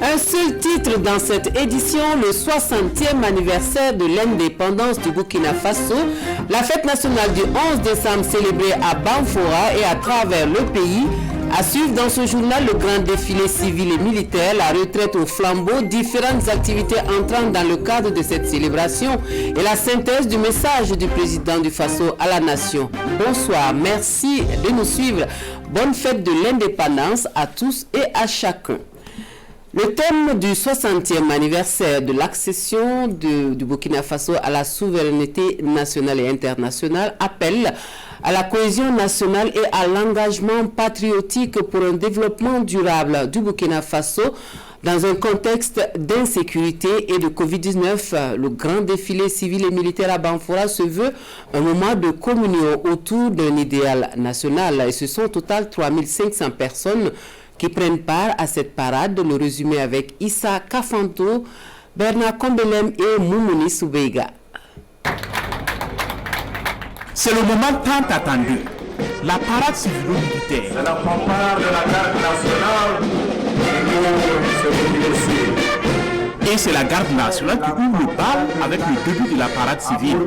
Un seul titre dans cette édition, le 60e anniversaire de l'indépendance du Burkina Faso, la fête nationale du 11 décembre célébrée à Banfora et à travers le pays. À suivre dans ce journal le grand défilé civil et militaire, la retraite au flambeau, différentes activités entrant dans le cadre de cette célébration et la synthèse du message du président du Faso à la nation. Bonsoir, merci de nous suivre. Bonne fête de l'indépendance à tous et à chacun. Le thème du 60e anniversaire de l'accession du Burkina Faso à la souveraineté nationale et internationale appelle à la cohésion nationale et à l'engagement patriotique pour un développement durable du Burkina Faso dans un contexte d'insécurité et de Covid-19. Le grand défilé civil et militaire à Banfora se veut un moment de communion autour d'un idéal national. Et ce sont au total 3500 personnes qui prennent part à cette parade. Le résumé avec Issa Kafanto, Bernard Kombelem et Moumouni Soubeiga. C'est le moment tant attendu, la parade civilo-militaire. C'est la fanfare de la garde nationale qui Et c'est la garde nationale qui ouvre le bal avec le début de la parade civile.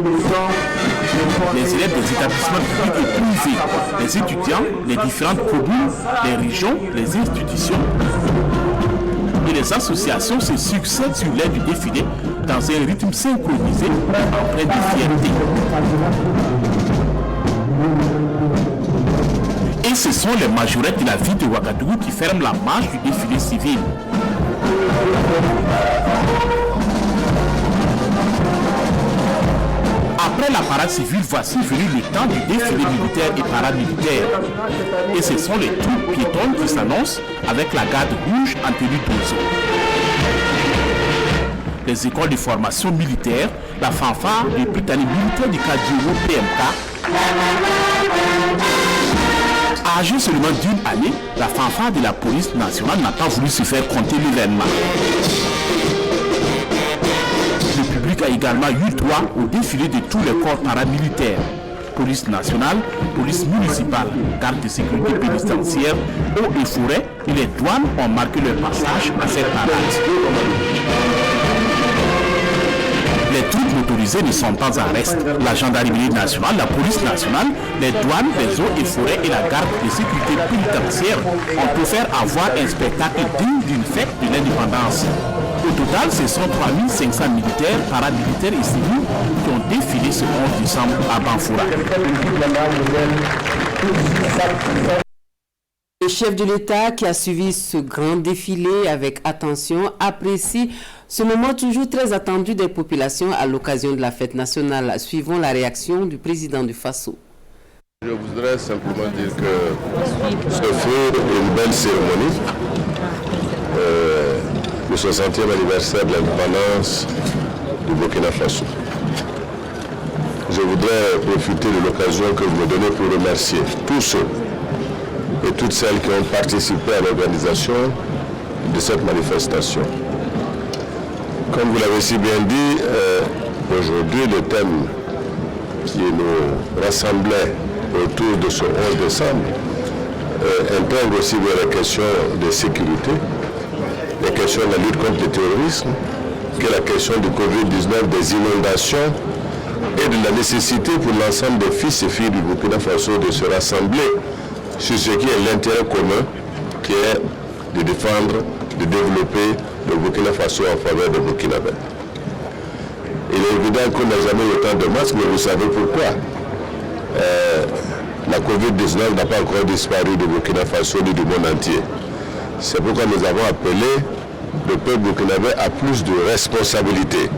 Les élèves des établissements publics et privés, les étudiants, les différentes communes, les régions, les institutions et les associations se succèdent sur l'aile du défilé dans un rythme synchronisé, plein de fierté. Et ce sont les majorettes de la ville de Ouagadougou qui ferment la marche du défilé civil. Après la parade civile, voici venu le temps du défilé militaire et paramilitaire. Et ce sont les troupes piétonnes qui s'annoncent avec la garde rouge en tenue d'oiseau. Les écoles de formation militaire, la fanfare des Britanniques militaires du Kadjiro PMK. Âgé seulement d'une année, la fanfare de la police nationale n'a pas voulu se faire compter l'événement. Le public a également eu droit au défilé de tous les corps paramilitaires. Police nationale, police municipale, garde de sécurité pénitentiaire, eaux et forêts et les douanes ont marqué leur passage à cette parade. Les troupes motorisées ne sont pas en reste. La gendarmerie nationale, la police nationale, les douanes, les eaux et forêts et la garde de sécurité pénitentiaire ont offert à voir un spectacle digne d'une fête de l'indépendance. Au total, ce sont 3500 militaires, paramilitaires et civils qui ont défilé ce 11 décembre à Banfora. Le chef de l'État qui a suivi ce grand défilé avec attention apprécie ce moment toujours très attendu des populations à l'occasion de la fête nationale. Suivons la réaction du président du Faso. Je voudrais simplement dire que ce fut une belle cérémonie. Le 60e anniversaire de l'indépendance du Burkina Faso. Je voudrais profiter de l'occasion que vous me donnez pour remercier tous ceux et toutes celles qui ont participé à l'organisation de cette manifestation. Comme vous l'avez si bien dit, aujourd'hui le thème qui nous rassemblait autour de ce 11 décembre intègre aussi bien les questions de sécurité, les questions de la lutte contre le terrorisme, que la question du Covid-19, des inondations et de la nécessité pour l'ensemble des fils et filles du Burkina Faso de se rassembler sur ce qui est l'intérêt commun, qui est de défendre, de développer le Burkina Faso en faveur des Burkinabés. Il est évident qu'on n'a jamais eu autant de masques, mais vous savez pourquoi. La Covid-19 n'a pas encore disparu du Burkina Faso ni du monde entier. C'est pourquoi nous avons appelé le peuple burkinabé à plus de responsabilité.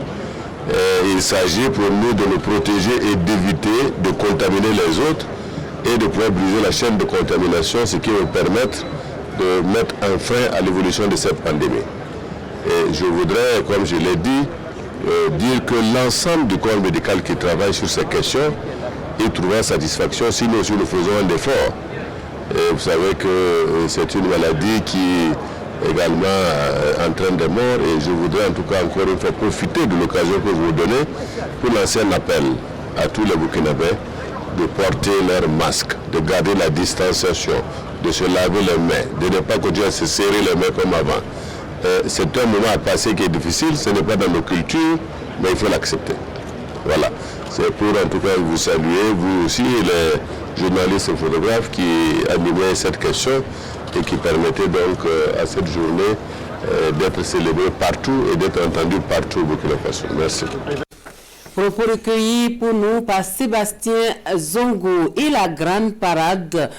Il s'agit pour nous de nous protéger et d'éviter de contaminer les autres et de pouvoir briser la chaîne de contamination, ce qui va permettre de mettre un frein à l'évolution de cette pandémie. Et je voudrais, comme je l'ai dit, dire que l'ensemble du corps médical qui travaille sur ces questions y trouvera satisfaction si nous aussi nous faisons un effort. Et vous savez que c'est une maladie qui également entraîne des morts et je voudrais en tout cas encore une fois profiter de l'occasion que vous me donnez pour lancer un appel à tous les Burkinabés de porter leur masque, de garder la distanciation, de se laver les mains, de ne pas continuer à se serrer les mains comme avant c'est un moment à passer qui est difficile, ce n'est pas dans nos cultures, mais il faut l'accepter. Voilà, c'est pour en tout cas vous saluer, vous aussi, les journalistes et photographes qui animaient cette question et qui permettaient donc à cette journée d'être célébrée partout et d'être entendue partout au Burkina Faso. Merci. Propos recueillis pour nous par Sébastien Zongo et la grande parade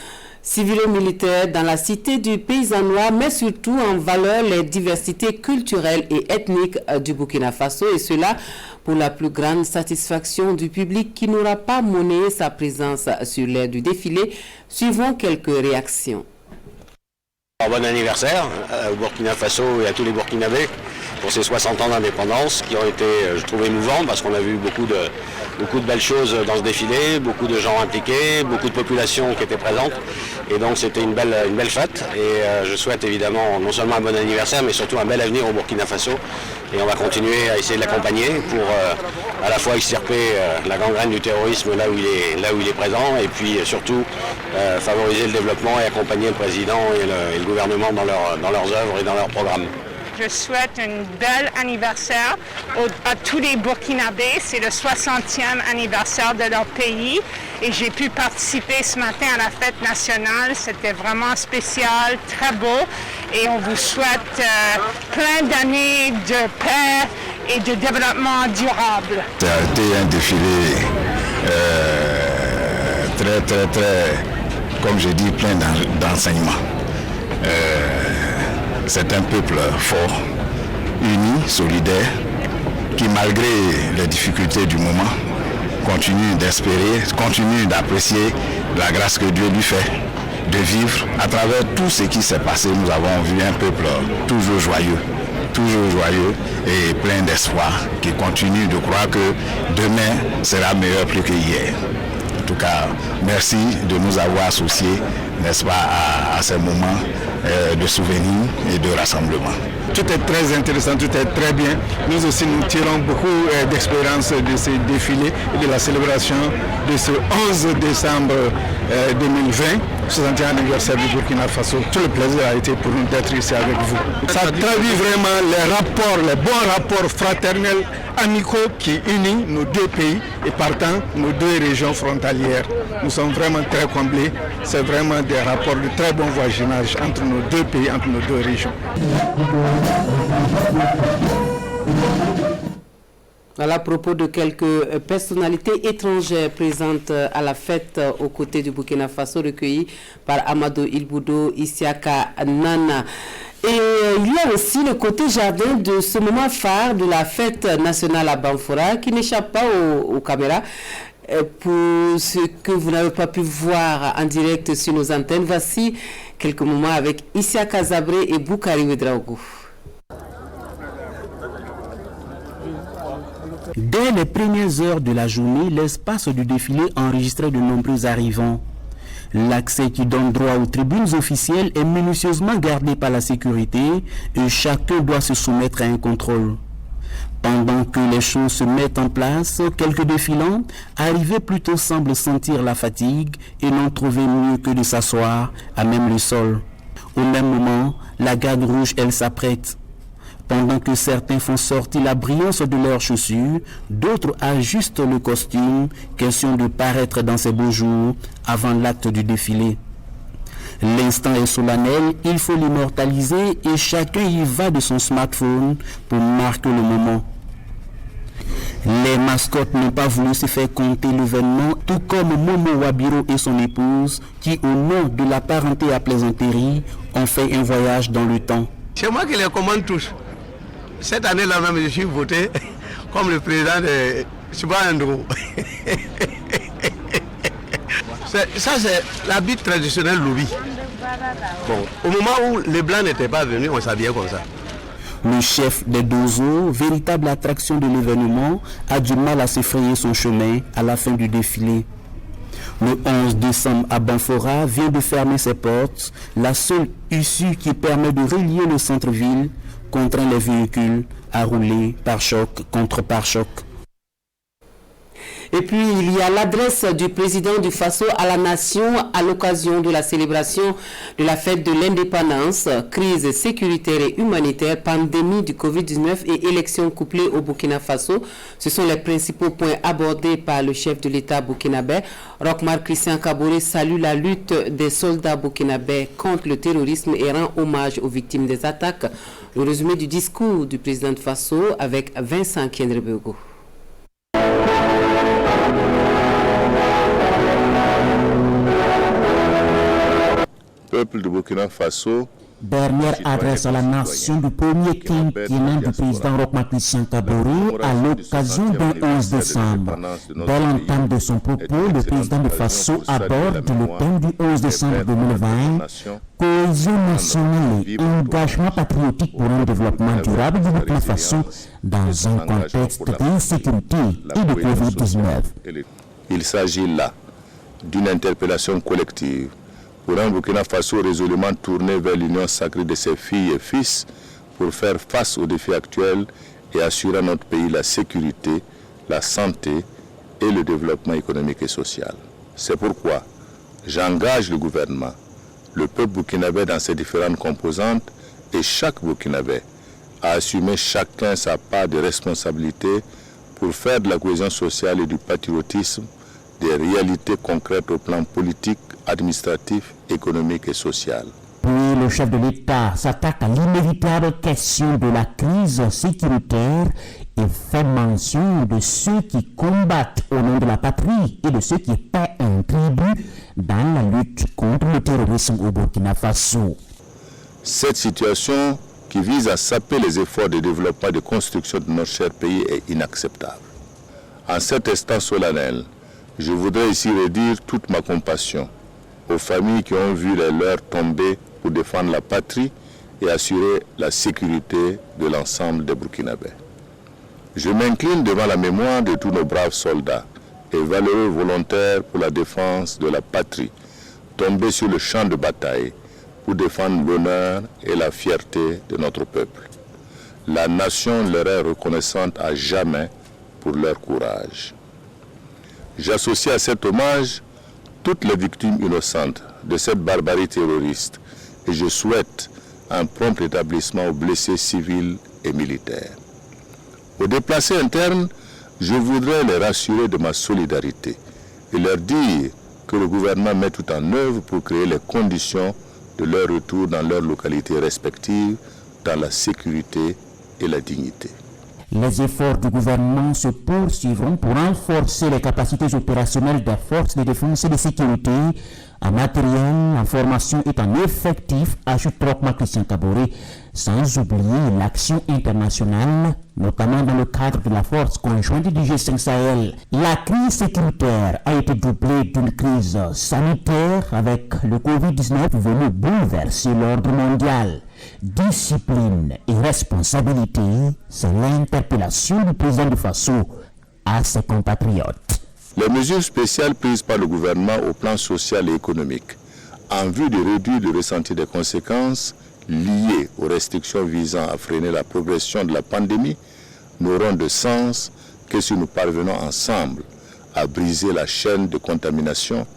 civilo-militaire dans la cité du Paysanois met surtout en valeur les diversités culturelles et ethniques du Burkina Faso et cela pour la plus grande satisfaction du public qui n'aura pas monnayé sa présence sur l'aire du défilé. Suivons quelques réactions. Bon anniversaire au Burkina Faso et à tous les Burkinabés pour ces 60 ans d'indépendance qui ont été, je trouve, émouvants parce qu'on a vu beaucoup de belles choses dans ce défilé, beaucoup de gens impliqués, beaucoup de populations qui étaient présentes et donc c'était une belle fête et je souhaite évidemment non seulement un bon anniversaire mais surtout un bel avenir au Burkina Faso et on va continuer à essayer de l'accompagner pour à la fois extirper la gangrène du terrorisme là où il est présent et puis surtout favoriser le développement et accompagner le président et le gouvernement dans leurs œuvres et dans leurs programmes. Je souhaite un bel anniversaire à tous les Burkinabés. C'est le 60e anniversaire de leur pays et j'ai pu participer ce matin à la fête nationale. C'était vraiment spécial, très beau et on vous souhaite plein d'années de paix et de développement durable. Ça a été un défilé très, comme je dis, plein d'enseignements. C'est un peuple fort, uni, solidaire, qui malgré les difficultés du moment, continue d'espérer, continue d'apprécier la grâce que Dieu lui fait de vivre. À travers tout ce qui s'est passé, nous avons vu un peuple toujours joyeux et plein d'espoir, qui continue de croire que demain sera meilleur plus qu'hier. En tout cas, merci de nous avoir associés, n'est-ce pas, à ces moments de souvenirs et de rassemblement. Tout est très intéressant, tout est très bien. Nous aussi, nous tirons beaucoup d'expérience de ces défilés et de la célébration de ce 11 décembre 2020, 60e anniversaire du Burkina Faso. Tout le plaisir a été pour nous d'être ici avec vous. Ça traduit vraiment les bons rapports fraternels, amicaux qui unissent nos deux pays et partant nos deux régions frontalières. Nous sommes vraiment très comblés. C'est vraiment des rapports de très bon voisinage entre nos deux pays, entre nos deux régions. Voilà à propos de quelques personnalités étrangères présentes à la fête aux côtés du Burkina Faso, recueillies par Amadou Ilboudo, Isiaka Nana. Et il y a aussi le côté jardin de ce moment phare de la fête nationale à Banfora qui n'échappe pas aux caméras. Pour ce que vous n'avez pas pu voir en direct sur nos antennes, voici quelques moments avec Isiaka Zabré et Boukari Ouedraogo. Dès les premières heures de la journée, l'espace du défilé enregistrait de nombreux arrivants. L'accès qui donne droit aux tribunes officielles est minutieusement gardé par la sécurité et chacun doit se soumettre à un contrôle. Pendant que les choses se mettent en place, quelques défilants, arrivés plus tôt, semblent sentir la fatigue et n'ont trouvé mieux que de s'asseoir à même le sol. Au même moment, la garde rouge, elle, s'apprête. Pendant que certains font sortir la brillance de leurs chaussures, d'autres ajustent le costume, question de paraître dans ces beaux jours avant l'acte du défilé. L'instant est solennel, il faut l'immortaliser et chacun y va de son smartphone pour marquer le moment. Les mascottes n'ont pas voulu se faire compter l'événement, tout comme Momo Wabiro et son épouse, qui au nom de la parenté à plaisanterie ont fait un voyage dans le temps. C'est moi qui les commande tous. Cette année-là même, je suis voté comme le président de Suba Andro. Ça, c'est l'habit traditionnel Loubi. Bon, au moment où les Blancs n'étaient pas venus, on s'habillait comme ça. Le chef des Dozo, véritable attraction de l'événement, a du mal à se frayer son chemin à la fin du défilé. Le 11 décembre à Banfora vient de fermer ses portes, la seule issue qui permet de relier le centre-ville contraint les véhicules à rouler par choc contre par choc. Et puis, il y a l'adresse du président du Faso à la nation à l'occasion de la célébration de la fête de l'indépendance, crise sécuritaire et humanitaire, pandémie du Covid-19 et élections couplées au Burkina Faso. Ce sont les principaux points abordés par le chef de l'État burkinabé. Roch-Marc Christian Kaboré salue la lutte des soldats burkinabés contre le terrorisme et rend hommage aux victimes des attaques. Le résumé du discours du président de Faso avec Vincent Kiendrebego. Peuple de Burkina Faso, dernière adresse à la nation du premier quinquennat du président Roch-Marc Christian Kaboré à l'occasion d'un 11 décembre. Dès l'entame de son propos, le président de Faso aborde le thème du 11 décembre 2020, cohésion nationale et engagement patriotique pour un développement durable du Burkina Faso dans un contexte d'insécurité et de Covid-19. Il s'agit là d'une interpellation collective pour un Burkina Faso résolument tourné vers l'union sacrée de ses filles et fils pour faire face aux défis actuels et assurer à notre pays la sécurité, la santé et le développement économique et social. C'est pourquoi j'engage le gouvernement, le peuple burkinabé dans ses différentes composantes et chaque burkinabé à assumer chacun sa part de responsabilité pour faire de la cohésion sociale et du patriotisme des réalités concrètes au plan politique, administratif, économique et social. Puis le chef de l'État s'attaque à l'inévitable question de la crise sécuritaire et fait mention de ceux qui combattent au nom de la patrie et de ceux qui paient un tribut dans la lutte contre le terrorisme au Burkina Faso. Cette situation qui vise à saper les efforts de développement et de construction de notre cher pays est inacceptable. En cet instant solennel, je voudrais ici redire toute ma compassion aux familles qui ont vu les leurs tomber pour défendre la patrie et assurer la sécurité de l'ensemble des Burkinabés. Je m'incline devant la mémoire de tous nos braves soldats et valeureux volontaires pour la défense de la patrie, tombés sur le champ de bataille pour défendre l'honneur et la fierté de notre peuple. La nation leur est reconnaissante à jamais pour leur courage. J'associe à cet hommage toutes les victimes innocentes de cette barbarie terroriste et je souhaite un prompt rétablissement aux blessés civils et militaires. Aux déplacés internes, je voudrais les rassurer de ma solidarité et leur dire que le gouvernement met tout en œuvre pour créer les conditions de leur retour dans leurs localités respectives, dans la sécurité et la dignité. Les efforts du gouvernement se poursuivront pour renforcer les capacités opérationnelles des forces de défense et de sécurité en matériel, en formation et en effectif, ajoute Roch-Marc Christian Kaboré, sans oublier l'action internationale, notamment dans le cadre de la force conjointe du G5 Sahel. La crise sécuritaire a été doublée d'une crise sanitaire avec le Covid-19 venu bouleverser l'ordre mondial. Discipline et responsabilité, c'est l'interpellation du président du Faso à ses compatriotes. Les mesures spéciales prises par le gouvernement au plan social et économique en vue de réduire le ressenti des conséquences liées aux restrictions visant à freiner la progression de la pandémie n'auront de sens que si nous parvenons ensemble à briser la chaîne de contamination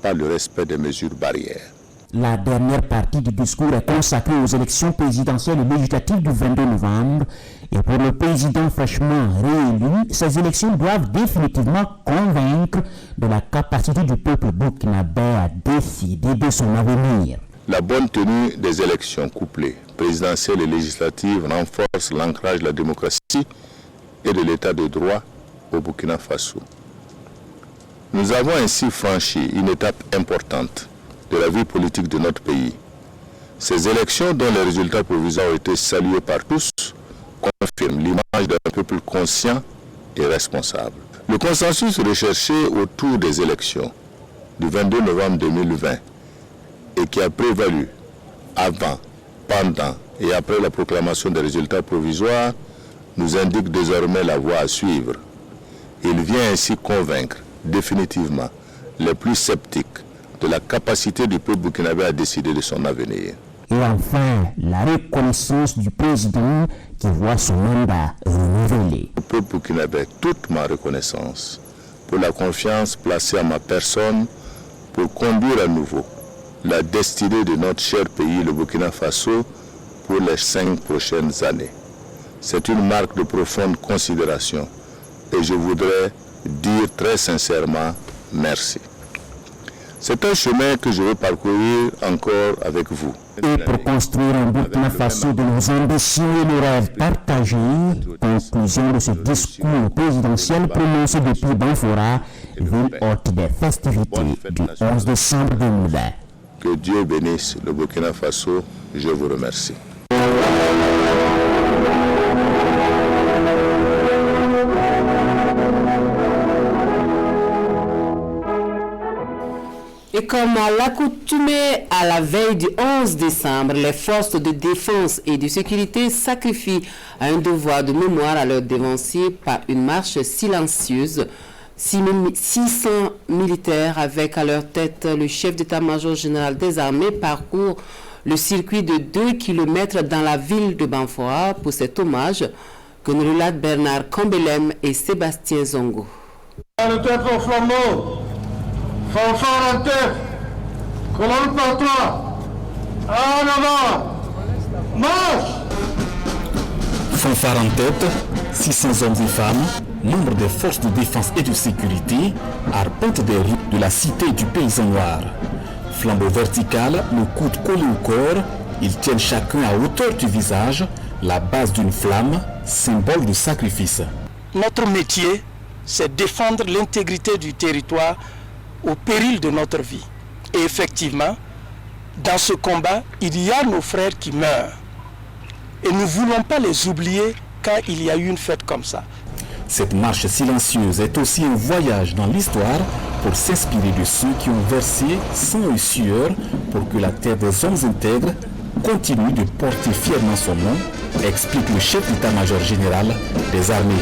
par le respect des mesures barrières. La dernière partie du discours est consacrée aux élections présidentielles et législatives du 22 novembre. Et pour le président fraîchement réélu, ces élections doivent définitivement convaincre de la capacité du peuple burkinabé à décider de son avenir. La bonne tenue des élections couplées, présidentielles et législatives, renforce l'ancrage de la démocratie et de l'état de droit au Burkina Faso. Nous avons ainsi franchi une étape importante de la vie politique de notre pays. Ces élections, dont les résultats provisoires ont été salués par tous, confirment l'image d'un peuple conscient et responsable. Le consensus recherché autour des élections du 22 novembre 2020 et qui a prévalu avant, pendant et après la proclamation des résultats provisoires nous indique désormais la voie à suivre. Il vient ainsi convaincre définitivement les plus sceptiques de la capacité du peuple burkinabé à décider de son avenir. Et enfin, la reconnaissance du président qui voit son mandat renouvelé. Le peuple burkinabé, toute ma reconnaissance pour la confiance placée en ma personne pour conduire à nouveau la destinée de notre cher pays, le Burkina Faso, pour les 5 prochaines années. C'est une marque de profonde considération et je voudrais dire très sincèrement merci. C'est un chemin que je vais parcourir encore avec vous. Et pour construire un Burkina Faso de nos ambitions et nos rêves partagés, conclusion de ce discours présidentiel prononcé depuis Banfora, ville hôte des festivités du 11 décembre 2020. Que Dieu bénisse le Burkina Faso, je vous remercie. Et comme à l'accoutumée à la veille du 11 décembre, les forces de défense et de sécurité sacrifient à un devoir de mémoire à leurs dévanciers par une marche silencieuse. 600 militaires avec à leur tête le chef d'état-major général des armées parcourent le circuit de 2 km dans la ville de Banfora pour cet hommage que nous relatent Bernard Cambelem et Sébastien Zongo. Fanfare en tête, colonne par toi, en avant, marche! Fanfare en tête, 600 hommes et femmes, membres des forces de défense et de sécurité, arpentent des rues de la cité du paysan noir. Flambeau vertical, le coude collé au corps, ils tiennent chacun à hauteur du visage la base d'une flamme, symbole de sacrifice. Notre métier, c'est défendre l'intégrité du territoire au péril de notre vie. Et effectivement, dans ce combat, il y a nos frères qui meurent. Et nous ne voulons pas les oublier quand il y a eu une fête comme ça. Cette marche silencieuse est aussi un voyage dans l'histoire pour s'inspirer de ceux qui ont versé sang et sueur pour que la terre des hommes intègres continue de porter fièrement son nom, explique le chef d'état-major général des armées.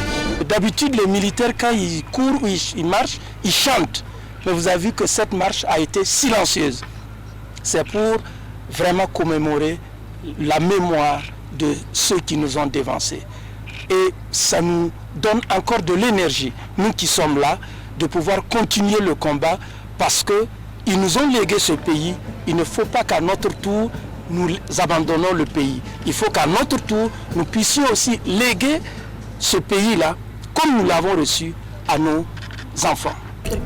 D'habitude, les militaires, quand ils courent ou ils marchent, ils chantent. Mais vous avez vu que cette marche a été silencieuse. C'est pour vraiment commémorer la mémoire de ceux qui nous ont dévancés. Et ça nous donne encore de l'énergie, nous qui sommes là, de pouvoir continuer le combat parce qu'ils nous ont légué ce pays. Il ne faut pas qu'à notre tour, nous abandonnons le pays. Il faut qu'à notre tour, nous puissions aussi léguer ce pays-là, comme nous l'avons reçu, à nos enfants.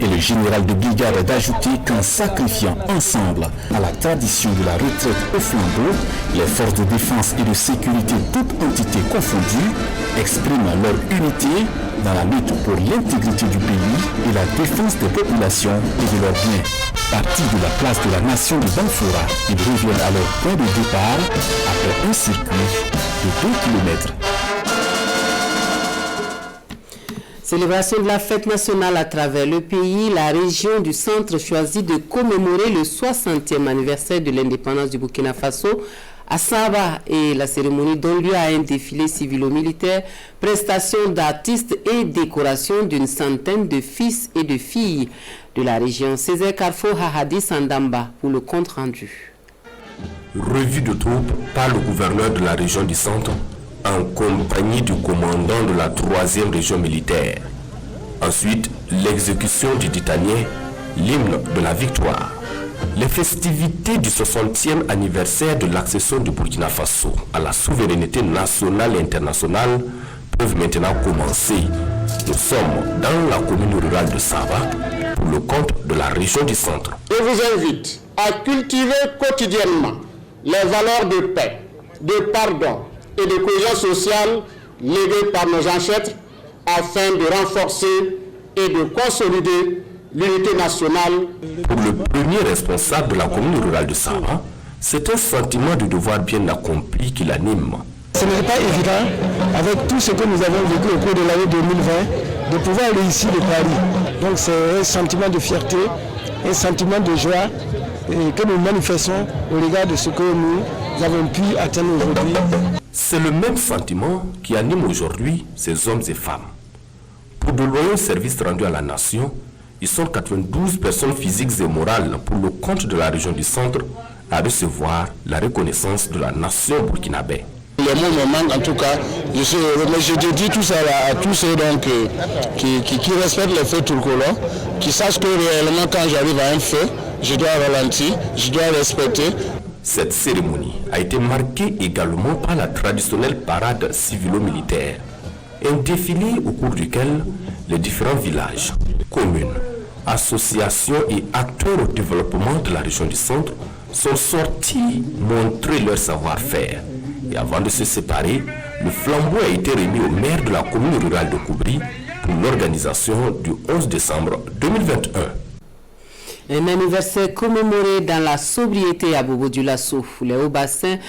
Et le général de brigade d'ajouter qu'en sacrifiant ensemble à la tradition de la retraite au flambeau, les forces de défense et de sécurité, toutes entités confondues, expriment leur unité dans la lutte pour l'intégrité du pays et la défense des populations et de leurs biens. Partis de la place de la nation de Banfora, ils reviennent à leur point de départ après un circuit de 2 km. Célébration de la fête nationale à travers le pays, la région du centre choisit de commémorer le 60e anniversaire de l'indépendance du Burkina Faso à Saba et la cérémonie donne lieu à un défilé civilo-militaire, prestation d'artistes et décoration d'une centaine de fils et de filles de la région. Césaire Carrefour Hahadi Sandamba pour le compte rendu. Revue de troupes par le gouverneur de la région du centre en compagnie du commandant de la 3e région militaire. Ensuite, l'exécution du Titanier, l'hymne de la victoire. Les festivités du 60e anniversaire de l'accession du Burkina Faso à la souveraineté nationale et internationale peuvent maintenant commencer. Nous sommes dans la commune rurale de Saba pour le compte de la région du centre. Je vous invite à cultiver quotidiennement les valeurs de paix, de pardon et de cohésion sociale léguées par nos ancêtres afin de renforcer et de consolider l'unité nationale. Pour le premier responsable de la commune rurale de Saba, c'est un sentiment de devoir bien accompli qui l'anime. Ce n'est pas évident, avec tout ce que nous avons vécu au cours de l'année 2020, de pouvoir réussir le pari. Donc c'est un sentiment de fierté, un sentiment de joie que nous manifestons au regard de ce que nous avons pu atteindre aujourd'hui. C'est le même sentiment qui anime aujourd'hui ces hommes et femmes. Pour de loyaux services rendus à la nation, ils sont 92 personnes physiques et morales pour le compte de la région du centre à recevoir la reconnaissance de la nation burkinabé. Les mots me manquent, en tout cas, Mais je te dis tout ça à tous ceux donc, qui respectent les feux turcolores, qui sachent que réellement quand j'arrive à un feu, je dois ralentir, je dois respecter. Cette cérémonie a été marquée également par la traditionnelle parade civilo-militaire. Un défilé au cours duquel les différents villages, communes, associations et acteurs au développement de la région du centre sont sortis montrer leur savoir-faire. Et avant de se séparer, le flambeau a été remis au maire de la commune rurale de Koubri pour l'organisation du 11 décembre 2021. Un anniversaire commémoré dans la sobriété à Bobo-Dioulasso. Les Hauts-Bassins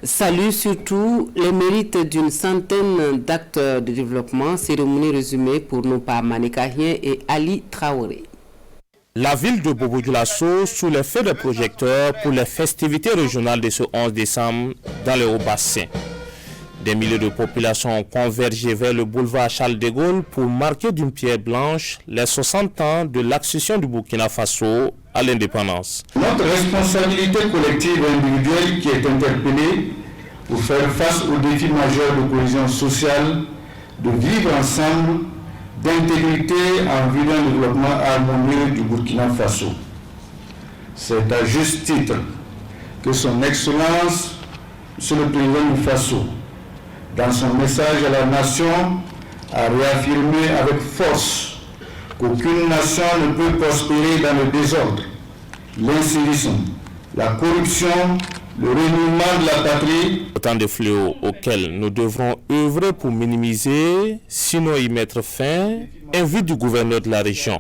saluent surtout les mérites d'une centaine d'acteurs de développement. Cérémonie résumée pour nous par Manékahien et Ali Traoré. La ville de Bobo-Dioulasso sous les feux de projecteurs pour les festivités régionales de ce 11 décembre dans les Hauts-Bassins. Des milliers de populations ont convergé vers le boulevard Charles de Gaulle pour marquer d'une pierre blanche les 60 ans de l'accession du Burkina Faso à l'indépendance. Notre responsabilité collective et individuelle qui est interpellée pour faire face aux défis majeurs de cohésion sociale, de vivre ensemble, d'intégrité en vue d'un développement harmonieux du Burkina Faso. C'est à juste titre que son Excellence, Monsieur le Président du Faso, dans son message à la nation, a réaffirmé avec force qu'aucune nation ne peut prospérer dans le désordre, l'incivisme, la corruption, le reniement de la patrie. Autant de fléaux auxquels nous devrons œuvrer pour minimiser, sinon y mettre fin, invite du gouverneur de la région.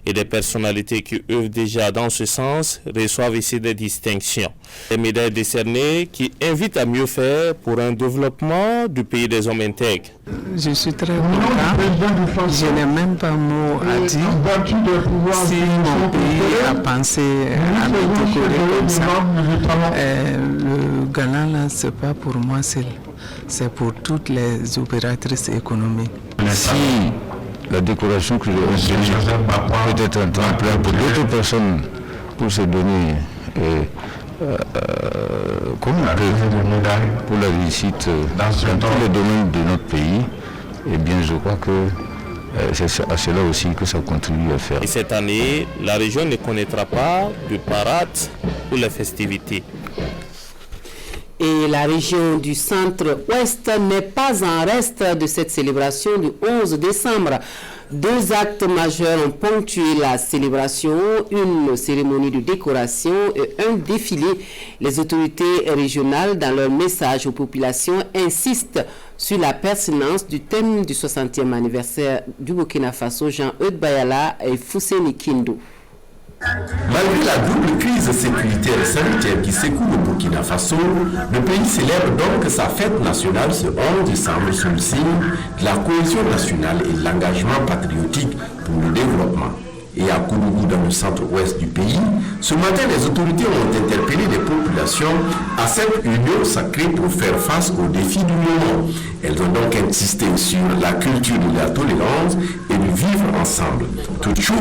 Et des personnalités qui œuvrent déjà dans ce sens reçoivent ici des distinctions. Des médailles décernées qui invitent à mieux faire pour un développement du pays des hommes intègres. Je suis très content. Je n'ai même pas mot à dire. Si mon pays a pensé à me décorer comme ça, le Ghana, là, ce n'est pas pour moi seul. C'est pour toutes les opératrices économiques. Merci. La décoration que j'ai obtenue peut être un tremplin pour d'autres personnes pour se donner comme un peu pour la réussite dans tous les domaines de notre pays. Et bien, je crois que c'est à cela aussi que ça contribue à faire. Et cette année, la région ne connaîtra pas de parade pour les festivités. Et la région du centre-ouest n'est pas en reste de cette célébration du 11 décembre. Deux actes majeurs ont ponctué la célébration, une cérémonie de décoration et un défilé. Les autorités régionales, dans leur message aux populations, insistent sur la pertinence du thème du 60e anniversaire du Burkina Faso, Jean-Eudes Bayala et Fousseni Kindo. Malgré la double crise sécuritaire et sanitaire qui secoue le Burkina Faso, le pays célèbre donc sa fête nationale ce 11 décembre sous le signe de la cohésion nationale et de l'engagement patriotique pour le développement. Et à Koulougou, dans le centre-ouest du pays, ce matin, les autorités ont interpellé les populations à cette union sacrée pour faire face aux défis du moment. Elles ont donc insisté sur la culture de la tolérance et du vivre ensemble. Toutes choses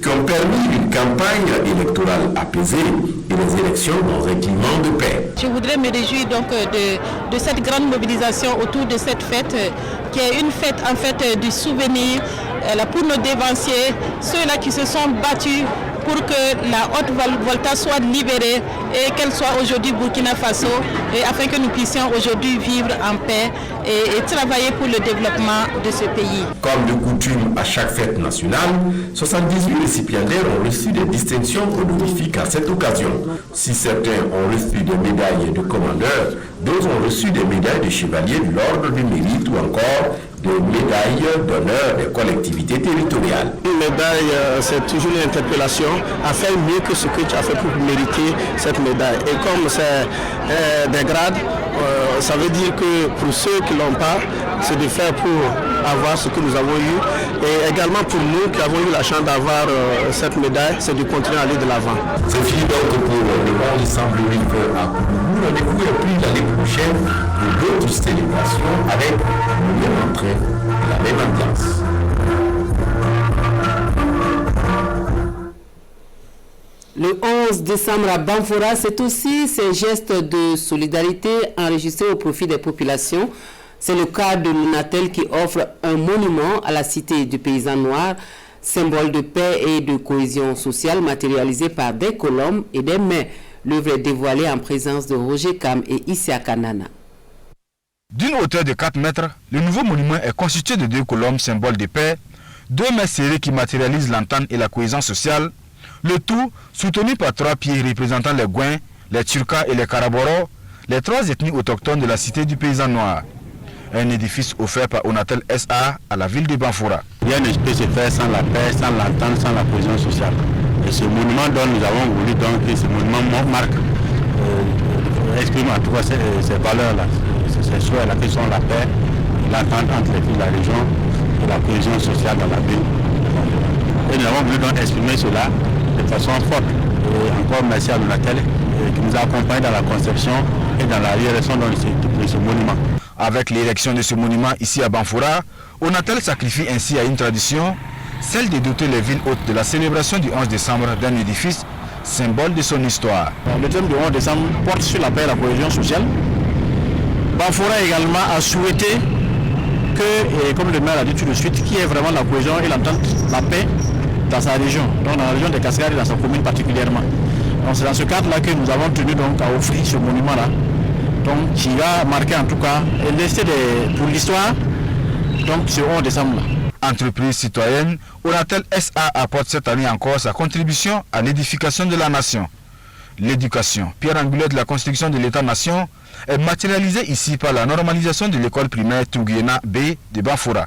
qui ont permis une campagne électorale apaisée et les élections dans un climat de paix. Je voudrais me réjouir donc de cette grande mobilisation autour de cette fête, qui est une fête en fait du souvenir pour nos dévanciers, ceux-là qui se sont battus pour que la Haute-Volta soit libérée et qu'elle soit aujourd'hui Burkina Faso, et afin que nous puissions aujourd'hui vivre en paix et travailler pour le développement de ce pays. Comme de coutume à chaque fête nationale, 78 récipiendaires ont reçu des distinctions honorifiques à cette occasion. Si certains ont reçu des médailles de commandeur, d'autres ont reçu des médailles de chevalier de l'ordre du mérite ou encore des médailles d'honneur des collectivités territoriales. Une médaille, c'est toujours une interpellation à faire mieux que ce que tu as fait pour mériter cette médaille. Et comme c'est des grades, ça veut dire que pour ceux qui ne l'ont pas, c'est de faire pour avoir ce que nous avons eu. Et également pour nous qui avons eu la chance d'avoir cette médaille, c'est de continuer à aller de l'avant. C'est fini donc pour le 11 décembre à Koulougou. Rendez-vous est pris l'année prochaine pour d'autres célébrations avec le même entrée et la même ambiance. Le 11 décembre à Banfora, c'est aussi ces gestes de solidarité enregistrés au profit des populations. C'est le cas de l'Onatel qui offre un monument à la cité du paysan noir, symbole de paix et de cohésion sociale matérialisé par des colombes et des mains. L'œuvre est dévoilée en présence de Roger Kam et Issa Kanana. D'une hauteur de 4 mètres, le nouveau monument est constitué de 2 colombes, symboles de paix, 2 mains serrées qui matérialisent l'entente et la cohésion sociale, le tout soutenu par 3 pieds représentant les Gouins, les Turcas et les Karaboros, les 3 ethnies autochtones de la cité du paysan noir. Un édifice offert par Onatel SA à la ville de Banfoura. Rien ne peut se faire sans la paix, sans l'entente, sans la cohésion sociale. Et ce monument dont nous avons voulu donc que ce monument marque, exprime en tout cas ces valeurs-là, ces souhaits-là qui sont la paix, l'entente entre les filles de la région et la cohésion sociale dans la ville. Et nous avons voulu donc exprimer cela de façon forte. Et encore merci à Onatel qui nous a accompagnés dans la conception et dans la réalisation de ce monument. Avec l'érection de ce monument ici à Banfoura, Onatel sacrifie ainsi à une tradition, celle de doter les villes hôtes de la célébration du 11 décembre d'un édifice, symbole de son histoire. Le thème du 11 décembre porte sur la paix et la cohésion sociale. Banfoura également a souhaité que, et comme le maire a dit tout de suite, qu'il y ait vraiment la cohésion et l'entente, la paix dans sa région, donc dans la région des Cascades et dans sa commune particulièrement. Donc c'est dans ce cadre-là que nous avons tenu donc à offrir ce monument-là, donc qui va marquer en tout cas et laisser pour l'histoire donc ce 11 décembre-là. Entreprise citoyenne, Onatel SA apporte cette année encore sa contribution à l'édification de la nation. L'éducation, pierre angulaire de la construction de l'État-nation, est matérialisée ici par la normalisation de l'école primaire Touguyena B de Banfoura.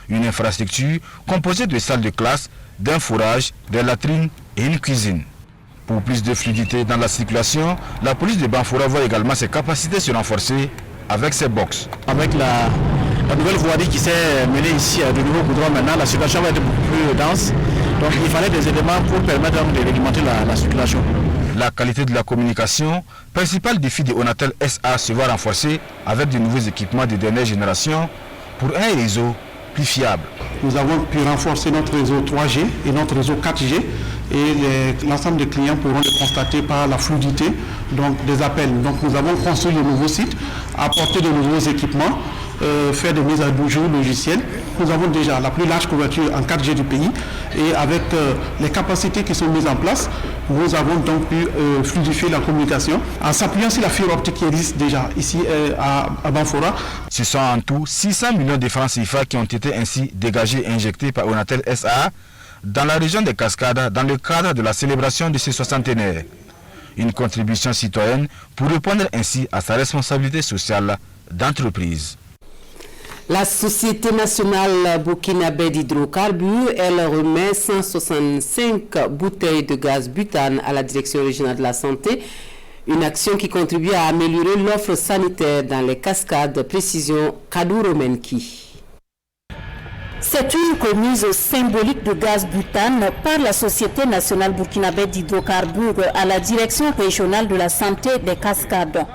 Une infrastructure composée de salles de classe, d'un fourrage, de latrines et une cuisine. Pour plus de fluidité dans la circulation, la police de Banfoura voit également ses capacités se renforcer avec ses box. Avec la nouvelle voirie qui s'est menée ici de nouveau goudron maintenant, la circulation va être beaucoup plus dense. Donc il fallait des éléments pour permettre de réglementer la circulation. La qualité de la communication, principal défi de Onatel SA, se voit renforcée avec de nouveaux équipements de dernière génération pour un réseau plus fiable. Nous avons pu renforcer notre réseau 3G et notre réseau 4G et l'ensemble des clients pourront le constater par la fluidité des appels. Donc nous avons construit de nouveaux sites, apporté de nouveaux équipements, fait des mises à jour logicielles. Nous avons déjà la plus large couverture en 4G du pays et avec les capacités qui sont mises en place, nous avons donc pu fluidifier la communication en s'appuyant sur la fibre optique qui existe déjà ici à Banfoura. Ce sont en tout 600 millions de francs CFA qui ont été ainsi dégagés et injectés par Onatel SA dans la région des Cascades dans le cadre de la célébration de ce soixantenaire. Une contribution citoyenne pour répondre ainsi à sa responsabilité sociale d'entreprise. La Société nationale burkinabé d'hydrocarbures, elle remet 165 bouteilles de gaz butane à la direction régionale de la santé. Une action qui contribue à améliorer l'offre sanitaire dans les cascades. Précision Kadou Romenki. C'est une remise symbolique de gaz butane par la Société nationale burkinabé d'hydrocarbures à la direction régionale de la santé des cascades.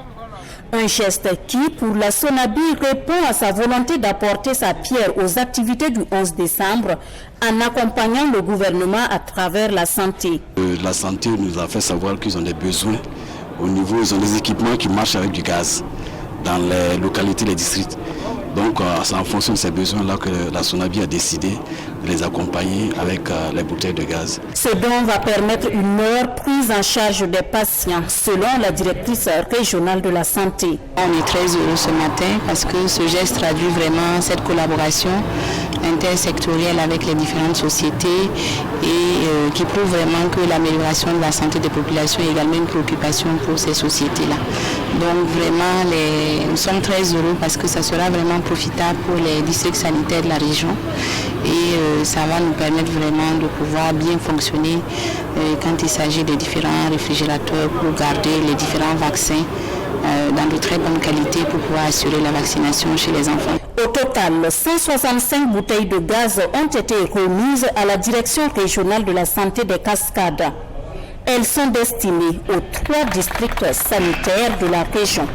Un geste qui, pour la SONABI, répond à sa volonté d'apporter sa pierre aux activités du 11 décembre en accompagnant le gouvernement à travers la santé. La santé nous a fait savoir qu'ils ont des besoins au niveau, ils ont des équipements qui marchent avec du gaz dans les localités, les districts. Donc c'est en fonction de ces besoins-là que la SONABI a décidé de les accompagner avec les bouteilles de gaz. Ce don va permettre une meilleure prise en charge des patients, selon la directrice régionale de la santé. On est très heureux ce matin parce que ce geste traduit vraiment cette collaboration intersectorielle avec les différentes sociétés et qui prouve vraiment que l'amélioration de la santé des populations est également une préoccupation pour ces sociétés-là. Donc vraiment, nous sommes très heureux parce que ça sera vraiment profitable pour les districts sanitaires de la région et ça va nous permettre vraiment de pouvoir bien fonctionner quand il s'agit des différents réfrigérateurs pour garder les différents vaccins dans de très bonne qualité pour pouvoir assurer la vaccination chez les enfants. Au total, 165 bouteilles de gaz ont été remises à la direction régionale de la santé des Cascades. Elles sont destinées aux 3 districts sanitaires de la région.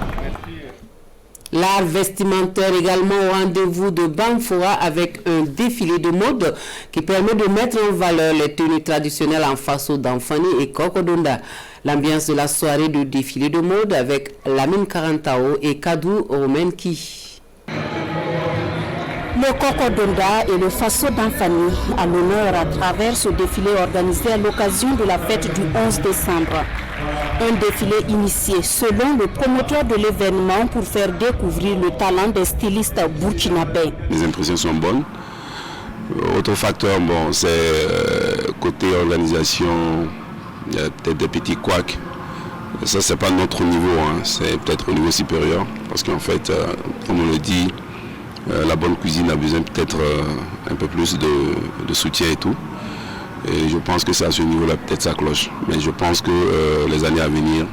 L'art vestimentaire également au rendez-vous de Banfoura avec un défilé de mode qui permet de mettre en valeur les tenues traditionnelles en faso d'Anfani et Kokodonda. L'ambiance de la soirée de défilé de mode avec Lamine Karantao et Kadou Romenki. Le Cocodonda et le Faso d'Anfani à l'honneur à travers ce défilé organisé à l'occasion de la fête du 11 décembre. Un défilé initié selon le promoteur de l'événement pour faire découvrir le talent des stylistes burkinabés. Les impressions sont bonnes. Autre facteur, bon, c'est côté organisation, il y a peut-être des petits couacs. Ça, c'est pas notre niveau, hein. C'est peut-être au niveau supérieur. Parce qu'en fait, comme on le dit, la bonne cuisine a besoin peut-être un peu plus de soutien et tout. Et je pense que c'est à ce niveau-là, peut-être ça cloche. Mais je pense que les années à venir,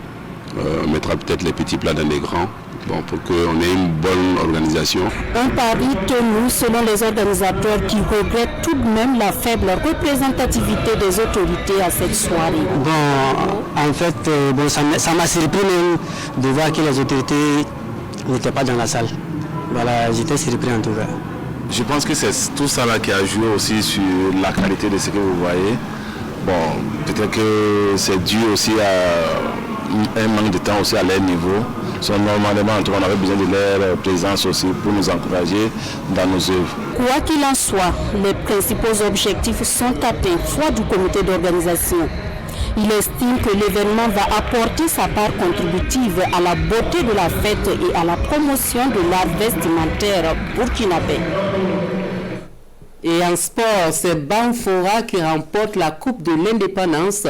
on mettra peut-être les petits plats dans les grands, bon, pour qu'on ait une bonne organisation. Un pari tenu selon les organisateurs qui regrettent tout de même la faible représentativité des autorités à cette soirée. Bon, en fait, ça m'a surpris même de voir que les autorités n'étaient pas dans la salle. Voilà, j'étais surpris en tout cas. Je pense que c'est tout ça là qui a joué aussi sur la qualité de ce que vous voyez. Bon, peut-être que c'est dû aussi à un manque de temps aussi à leur niveau. Normalement, on avait besoin de leur présence aussi pour nous encourager dans nos œuvres. Quoi qu'il en soit, les principaux objectifs sont atteints, foi du comité d'organisation. Il estime que l'événement va apporter sa part contributive à la beauté de la fête et à la promotion de l'art vestimentaire burkinabé. Et en sport, c'est Banfora qui remporte la Coupe de l'Indépendance.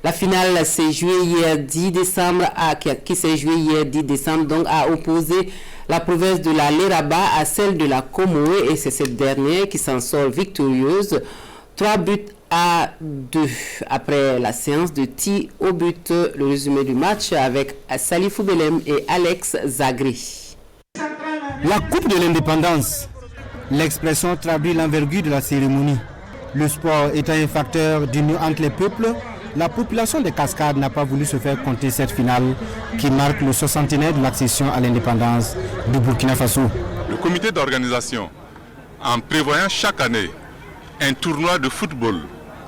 La finale s'est jouée hier 10 décembre, donc a opposé la province de la Léraba à celle de la Comoé, et c'est cette dernière qui s'en sort victorieuse. 3 buts à 2 après la séance de tir au but. Le résumé du match avec Salifou Belem et Alex Zagri. La Coupe de l'Indépendance. L'expression traduit l'envergure de la cérémonie. Le sport étant un facteur d'union entre les peuples, la population des Cascades n'a pas voulu se faire compter cette finale qui marque le 60e de l'accession à l'indépendance du Burkina Faso. Le comité d'organisation, en prévoyant chaque année un tournoi de football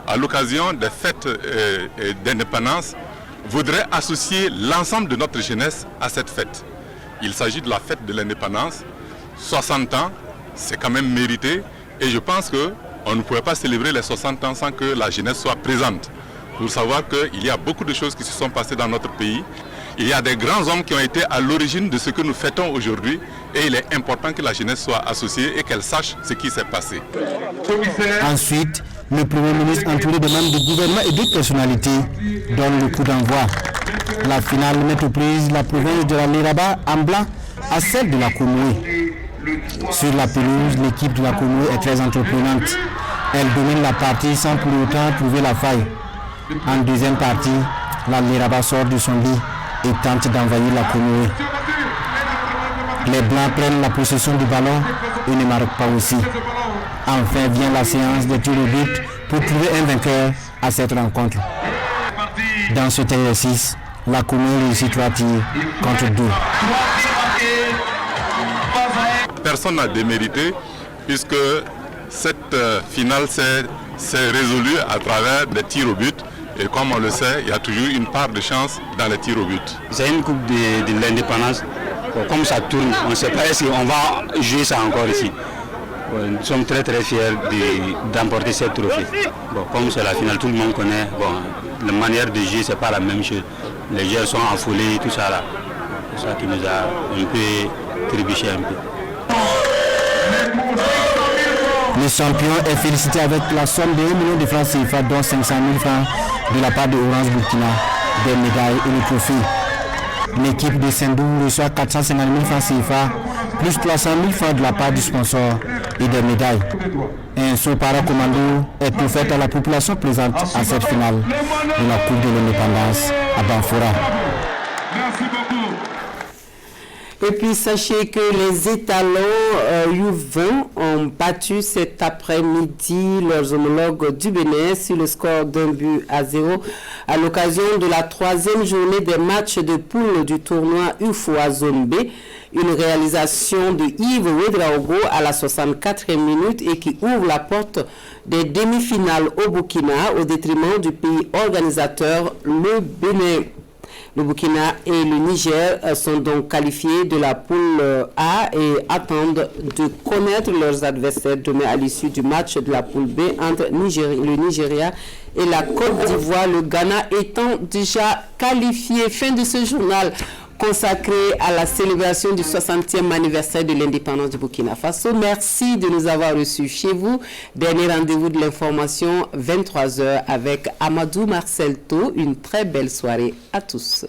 à l'occasion des fêtes d'indépendance, voudrait associer l'ensemble de notre jeunesse à cette fête. Il s'agit de la fête de l'indépendance, 60 ans, c'est quand même mérité, et je pense qu'on ne pouvait pas célébrer les 60 ans sans que la jeunesse soit présente. Pour savoir qu'il y a beaucoup de choses qui se sont passées dans notre pays. Il y a des grands hommes qui ont été à l'origine de ce que nous fêtons aujourd'hui, et il est important que la jeunesse soit associée et qu'elle sache ce qui s'est passé. Ensuite, le Premier ministre, entouré de membres du gouvernement et d'autres personnalités, donne le coup d'envoi. La finale met aux prises la province de la Léraba en blanc à celle de la Comoé. Sur la pelouse, l'équipe de la Comoé est très entreprenante. Elle domine la partie sans pour autant trouver la faille. En deuxième partie, la Léraba sort de son lit et tente d'envahir la Comoé. Les Blancs prennent la possession du ballon et ne marquent pas aussi. Enfin vient la séance des tirs au but pour trouver un vainqueur à cette rencontre. Dans cet exercice, la Comoé réussit 3 tirs contre 2. Personne n'a démérité puisque cette finale s'est résolue à travers des tirs au but. Et comme on le sait, il y a toujours une part de chance dans les tirs au but. C'est une coupe de l'indépendance. Comme ça tourne, on ne sait pas si on va jouer ça encore ici. Nous sommes très très fiers d'emporter cette trophée. Bon, comme c'est la finale, tout le monde connaît. Bon, la manière de jouer, ce n'est pas la même chose. Les joueurs sont affolés, tout ça là. C'est ça qui nous a un peu trébuché un peu. Le champion est félicité avec la somme de 1 million de francs CFA, dont 500 000 francs de la part de Orange Burkina, des médailles et le trophée. L'équipe de Sendou reçoit 450 000 francs CFA, plus 300 000 francs de la part du sponsor et des médailles. Un saut paracommando est offert à la population présente à cette finale de la Coupe de l'Indépendance à Banfora. Merci beaucoup. Et puis sachez que les étalons U20 ont battu cet après-midi leurs homologues du Bénin sur le score d'1-0 à l'occasion de la 3e journée des matchs de poule du tournoi UFOA Zone B. Une réalisation de Yves Ouedraogo à la 64e minute et qui ouvre la porte des demi-finales au Burkina au détriment du pays organisateur, le Bénin. Le Burkina et le Niger sont donc qualifiés de la poule A et attendent de connaître leurs adversaires demain à l'issue du match de la poule B entre le Nigeria et la Côte d'Ivoire, le Ghana étant déjà qualifié. Fin de ce journal consacré à la célébration du 60e anniversaire de l'indépendance du Burkina Faso. Merci de nous avoir reçus chez vous. Dernier rendez-vous de l'information, 23h avec Amadou Marcel To. Une très belle soirée à tous.